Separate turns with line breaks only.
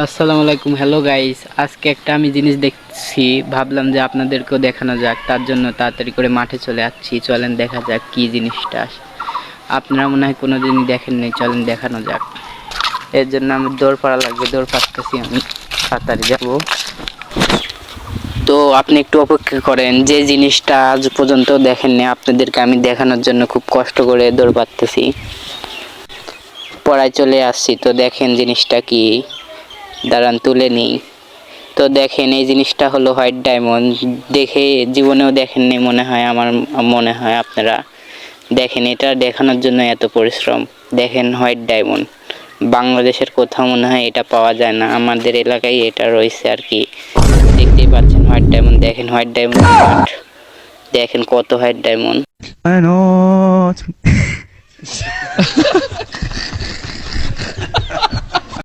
আসসালামু আলাইকুম, hello guys. আজকে একটা আমি জিনিস দেখছি, ভাবলাম যে আপনাদেরকেও দেখানো যাক। তার জন্য তাড়াতাড়ি করে মাঠে চলে যাচ্ছি। চলেন দেখা যাক কি জিনিসটা। আপনারা মনে হয় কোনো দিনই দেখেননি, চলেন দেখানো যাক। এর জন্য আমি দৌড় পাড়া লাগবে, দৌড় পাড়তেছি। আমি তাড়াতাড়ি যাব। তো আপনি একটু অপেক্ষা করেন। যে জিনিসটা আজ পর্যন্ত দেখেননি আপনাদেরকে আমি দেখানোর জন্য খুব কষ্ট করে দৌড় পাড়তেছি। পড়ায় চলে আসছি, তো দেখেন জিনিসটা কি। দাঁড়ান তুলে নিই। তো দেখেন এই জিনিসটা হলো হোয়াইট ডায়মন্ড। দেখে জীবনেও দেখেননি মনে হয়, আমার মনে হয়। আপনারা দেখেন, এটা দেখানোর জন্য এত পরিশ্রম। দেখেন হোয়াইট ডায়মন্ড, বাংলাদেশের কোথাও মনে হয় এটা পাওয়া যায় না, আমাদের এলাকায় এটা রয়েছে আর কি। দেখতেই পাচ্ছেন হোয়াইট ডায়মন্ড। দেখেন হোয়াইট ডায়মন্ড, দেখেন কত হোয়াইট ডায়মন্ড।
I know.